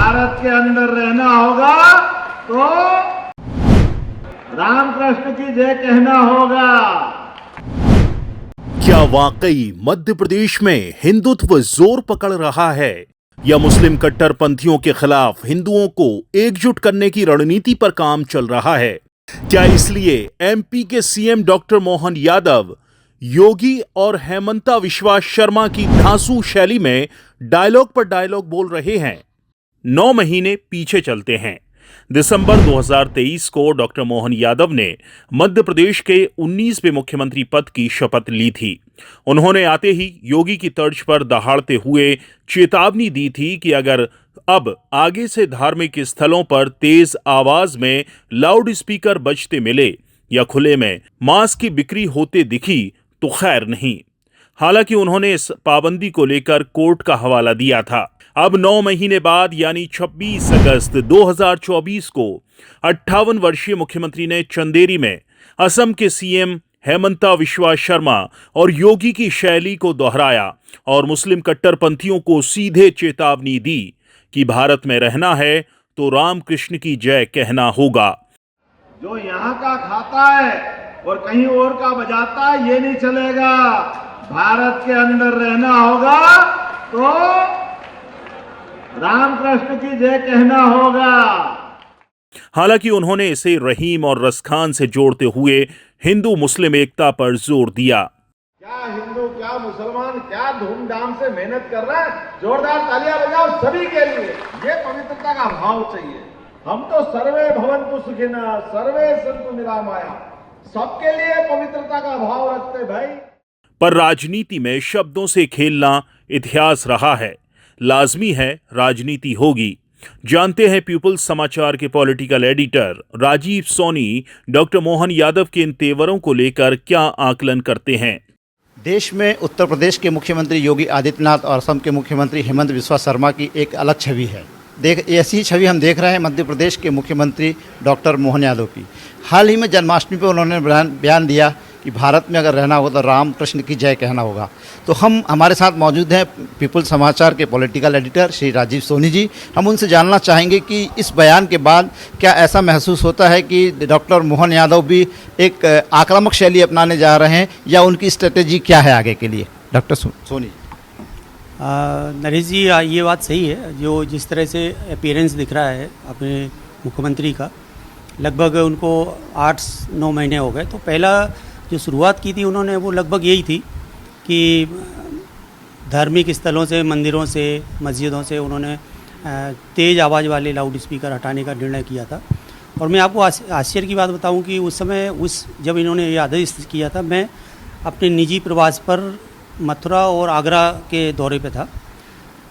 भारत के अंदर रहना होगा तो रामकृष्ण की जय कहना होगा। क्या वाकई मध्य प्रदेश में हिंदुत्व जोर पकड़ रहा है या मुस्लिम कट्टरपंथियों के खिलाफ हिंदुओं को एकजुट करने की रणनीति पर काम चल रहा है? क्या इसलिए एमपी के सीएम डॉक्टर मोहन यादव योगी और हेमंता विश्वा शर्मा की धांसू शैली में डायलॉग पर डायलॉग बोल रहे हैं? 9 महीने पीछे चलते हैं। दिसंबर 2023 को डॉक्टर मोहन यादव ने मध्य प्रदेश के 19वें मुख्यमंत्री पद की शपथ ली थी। उन्होंने आते ही योगी की तर्ज पर दहाड़ते हुए चेतावनी दी थी कि अगर अब आगे से धार्मिक स्थलों पर तेज आवाज में लाउड स्पीकर बजते मिले या खुले में मांस की बिक्री होते दिखी तो खैर नहीं। हालांकि उन्होंने इस पाबंदी को लेकर कोर्ट का हवाला दिया था। अब 9 महीने बाद यानी 26 अगस्त 2024 को 58 वर्षीय मुख्यमंत्री ने चंदेरी में असम के सीएम हेमंता विश्वा शर्मा और योगी की शैली को दोहराया और मुस्लिम कट्टरपंथियों को सीधे चेतावनी दी कि भारत में रहना है तो रामकृष्ण की जय कहना होगा। जो यहाँ का खाता है और कहीं और का बजाता है ये नहीं चलेगा। भारत के अंदर रहना होगा तो रामकृष्ण की जय कहना होगा। हालांकि उन्होंने इसे रहीम और रसखान से जोड़ते हुए हिंदू मुस्लिम एकता पर जोर दिया। क्या हिंदू क्या मुसलमान क्या धूमधाम से मेहनत कर रहे हैं, जोरदार तालियां बजाओ सभी के लिए। ये पवित्रता का भाव चाहिए। हम तो सर्वे भवन्तु सुखिनः सर्वे सन्तु निरामया, सबके लिए पवित्रता का भाव रखते भाई। पर राजनीति में शब्दों से खेलना इतिहास रहा है, लाजमी है राजनीति होगी। जानते हैं पीपुल्स समाचार के political editor Rajeev Soni doctor Mohan Yadav के इन तेवरों को लेकर क्या आकलन करते हैं। देश में उत्तर प्रदेश के मुख्यमंत्री योगी आदित्यनाथ और असम के मुख्यमंत्री हेमंत विश्वा शर्मा की एक अलग छवि है। ऐसी छवि हम देख रहे हैं मध्य प्रदेश के मुख्यमंत्री डॉक्टर मोहन यादव की। हाल ही में जन्माष्टमी पर उन्होंने बयान दिया कि भारत में अगर रहना होगा तो रामकृष्ण की जय कहना होगा। तो हमारे साथ मौजूद हैं पीपुल समाचार के पॉलिटिकल एडिटर श्री राजीव सोनी जी। हम उनसे जानना चाहेंगे कि इस बयान के बाद क्या ऐसा महसूस होता है कि डॉक्टर मोहन यादव भी एक आक्रामक शैली अपनाने जा रहे हैं या उनकी स्ट्रेटेजी क्या है आगे के लिए? डॉक्टर सोनी। नरेश जी, ये बात सही है। जो जिस तरह से अपीयरेंस दिख रहा है अपने मुख्यमंत्री का, लगभग उनको 8-9 महीने हो गए। तो पहला जो शुरुआत की थी उन्होंने वो लगभग यही थी कि धार्मिक स्थलों से, मंदिरों से, मस्जिदों से उन्होंने तेज़ आवाज़ वाले लाउड स्पीकर हटाने का निर्णय किया था। और मैं आपको आश्चर्य की बात बताऊं कि उस समय जब इन्होंने ये आदेश किया था, मैं अपने निजी प्रवास पर मथुरा और आगरा के दौरे पे था।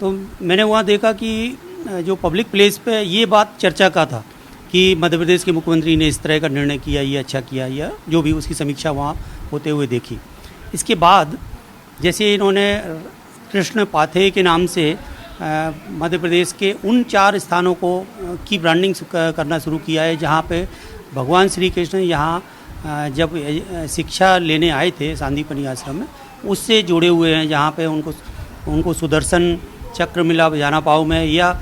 तो मैंने वहाँ देखा कि जो पब्लिक प्लेस पे ये बात चर्चा का था कि मध्य प्रदेश के मुख्यमंत्री ने इस तरह का निर्णय किया, ये अच्छा किया, या जो भी उसकी समीक्षा वहाँ होते हुए देखी। इसके बाद जैसे इन्होंने कृष्ण पाथे के नाम से मध्य प्रदेश के उन 4 स्थानों को की ब्रांडिंग करना शुरू किया है जहाँ पे भगवान श्री कृष्ण यहाँ जब शिक्षा लेने आए थे सांदीपनि आश्रम में, उससे जुड़े हुए हैं। जहाँ पे उनको सुदर्शन चक्र मिला जाना पाव में, या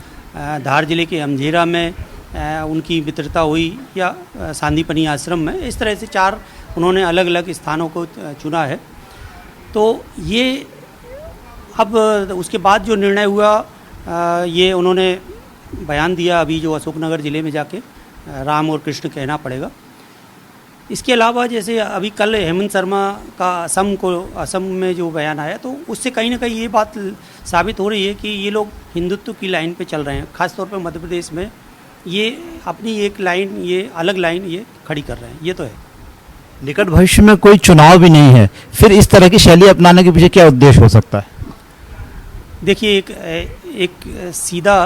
धार जिले के अमझेरा में उनकी वितरता हुई, या सांदीपनि आश्रम में। इस तरह से 4 उन्होंने अलग अलग स्थानों को चुना है। तो ये अब उसके बाद जो निर्णय हुआ, ये उन्होंने बयान दिया अभी जो अशोकनगर ज़िले में जाके राम और कृष्ण कहना पड़ेगा। इसके अलावा जैसे अभी कल हेमंत शर्मा का असम में जो बयान आया, तो उससे कहीं ना कहीं ये बात साबित हो रही है कि ये लोग हिंदुत्व की लाइन पे चल रहे हैं। ख़ासतौर पे मध्य प्रदेश में ये अपनी एक लाइन, ये अलग लाइन ये खड़ी कर रहे हैं। ये तो है। निकट भविष्य में कोई चुनाव भी नहीं है, फिर इस तरह की शैली अपनाने के पीछे क्या उद्देश्य हो सकता है? देखिए, एक सीधा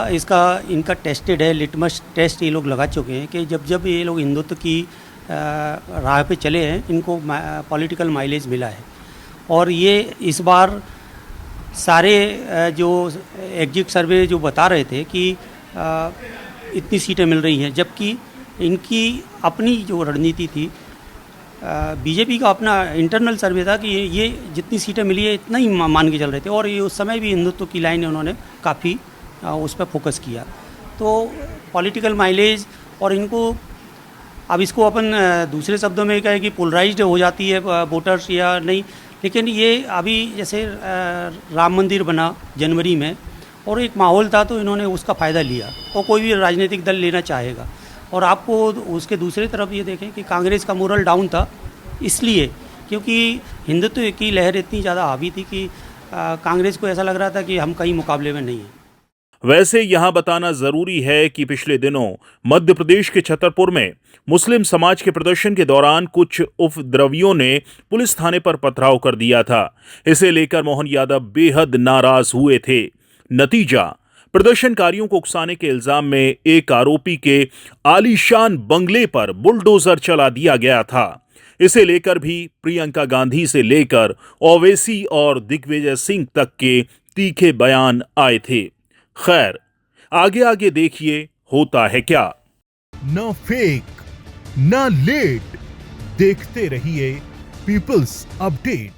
इनका टेस्टेड है, लिटमस टेस्ट ये लोग लगा चुके हैं कि जब ये लोग हिंदुत्व की राह पे चले हैं, इनको पॉलिटिकल माइलेज मिला है। और ये इस बार सारे जो एग्जिट सर्वे जो बता रहे थे कि इतनी सीटें मिल रही हैं, जबकि इनकी अपनी जो रणनीति थी, बीजेपी का अपना इंटरनल सर्वे था कि ये जितनी सीटें मिली है इतना ही मान के चल रहे थे। और ये उस समय भी हिंदुत्व की लाइन उन्होंने काफ़ी उस पर फोकस किया। तो पॉलिटिकल माइलेज और इनको, अब इसको अपन दूसरे शब्दों में कहें कि पोलराइज्ड हो जाती है वोटर्स या नहीं, लेकिन ये अभी जैसे राम मंदिर बना जनवरी में और एक माहौल था तो इन्होंने उसका फ़ायदा लिया, और कोई भी राजनीतिक दल लेना चाहेगा। और आपको उसके दूसरी तरफ ये देखें कि कांग्रेस का मोरल डाउन था, इसलिए क्योंकि हिंदुत्व की लहर इतनी ज़्यादा हावी थी कि कांग्रेस को ऐसा लग रहा था कि हम कहीं मुकाबले में नहीं हैं। वैसे यहां बताना जरूरी है कि पिछले दिनों मध्य प्रदेश के छतरपुर में मुस्लिम समाज के प्रदर्शन के दौरान कुछ उपद्रवियों ने पुलिस थाने पर पथराव कर दिया था। इसे लेकर मोहन यादव बेहद नाराज हुए थे। नतीजा, प्रदर्शनकारियों को उकसाने के इल्जाम में एक आरोपी के आलीशान बंगले पर बुलडोजर चला दिया गया था। इसे लेकर भी प्रियंका गांधी से लेकर ओवैसी और दिग्विजय सिंह तक के तीखे बयान आए थे। खैर, आगे आगे देखिए होता है क्या। न फेक न लेट, देखते रहिए पीपल्स अपडेट।